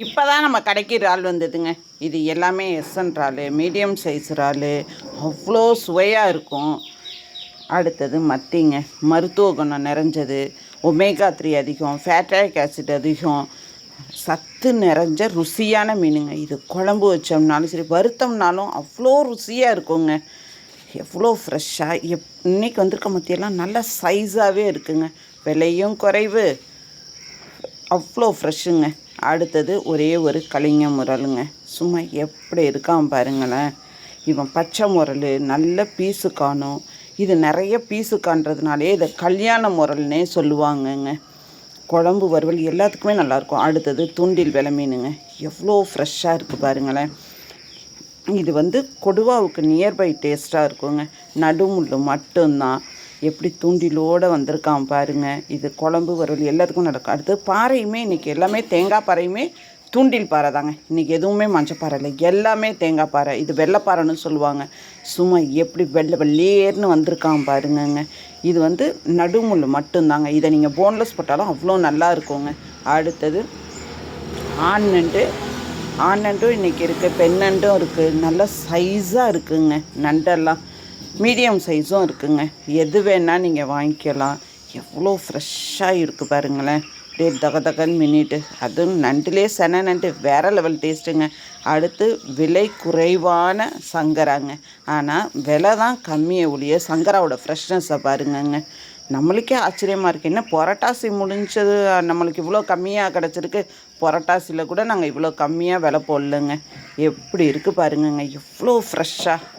இப்போ தான் நம்ம கடைக்கு இறால் வந்ததுங்க. இது எல்லாமே எஸ்என் இறாலு, மீடியம் சைஸ் இறாலு. அவ்வளோ சுவையாக இருக்கும். அடுத்தது மத்திங்க. மருத்துவ குணம் நிறைஞ்சது. ஒமேகா 3 அதிகம், ஃபேட்டாக் ஆசிட் அதிகம், சத்து நிறைஞ்ச ருசியான மீனுங்க. இது குழம்பு வச்சோம்னாலும் சரி, வறுத்தோம்னாலும் அவ்வளோ ருசியாக இருக்குங்க. எவ்வளோ ஃப்ரெஷ்ஷாக இன்றைக்கி வந்திருக்க மத்தியெல்லாம் நல்ல சைஸாகவே இருக்குங்க. விலையும் குறைவு, அவ்வளோ ஃப்ரெஷ்ஷுங்க. அடுத்தது ஒரே ஒரு கலிங்க முரலுங்க. சும்மா எப்படி இருக்கான் பாருங்களேன். இவன் பச்சை முரல் நல்ல பீஸு காணும். இது நிறைய பீஸு காண்றதுனாலே இதை கல்யாண முரல்னே சொல்லுவாங்கங்க. குழம்பு வறுவல் எல்லாத்துக்குமே நல்லாயிருக்கும். அடுத்தது தூண்டில் விலை மீனுங்க. எவ்வளோ ஃப்ரெஷ்ஷாக இருக்குது பாருங்களேன். இது கொடுவாவுக்கு நியர்பை டேஸ்ட்டாக இருக்குங்க. நடுமுள்ளு மட்டும்தான். எப்படி தூண்டிலோடு வந்திருக்கான் பாருங்கள். இது குழம்பு வறுவல் எல்லாத்துக்கும் நடக்கும். அடுத்து பாறையுமே இன்றைக்கி எல்லாமே தேங்காய் பாறையுமே தூண்டில் பாறை தாங்க. இன்றைக்கி எதுவுமே மஞ்சப்பாறை இல்லை, எல்லாமே தேங்காய் பாறை. இது வெள்ளைப்பாறைன்னு சொல்லுவாங்க. சும்மா எப்படி வெள்ளையேர்னு வந்திருக்கான் பாருங்கங்க. இது நடுமுள் மட்டும்தாங்க. இதை நீங்கள் போன்லெஸ் போட்டாலும் அவ்வளோ நல்லா இருக்குங்க. அடுத்தது ஆண் நண்டும் இன்றைக்கி இருக்குது, பெண் நண்டும் இருக்குது. நல்ல சைஸாக இருக்குங்க. நண்டெல்லாம் மீடியம் சைஸும் இருக்குங்க. எது வேணால் நீங்கள் வாங்கிக்கலாம். எவ்வளோ ஃப்ரெஷ்ஷாக இருக்குது பாருங்களேன். அப்படியே தகன்னு மின்னிட்டு. அதுவும் நண்டுலேயே சென நண்டு வேறு லெவல் டேஸ்ட்டுங்க. அடுத்து விலை குறைவான சங்கராங்க. ஆனால் விலை தான் கம்மியை ஒழிய சங்கராவோட ஃப்ரெஷ்னஸை பாருங்கங்க. நம்மளுக்கே ஆச்சரியமாக இருக்குது. என்ன புரட்டாசி முடிஞ்சது நம்மளுக்கு இவ்வளோ கம்மியாக கிடச்சிருக்கு. புரட்டாசியில் கூட நாங்கள் இவ்வளோ கம்மியாக விலை போடலங்க. எப்படி இருக்குது பாருங்கங்க. எவ்வளோ ஃப்ரெஷ்ஷாக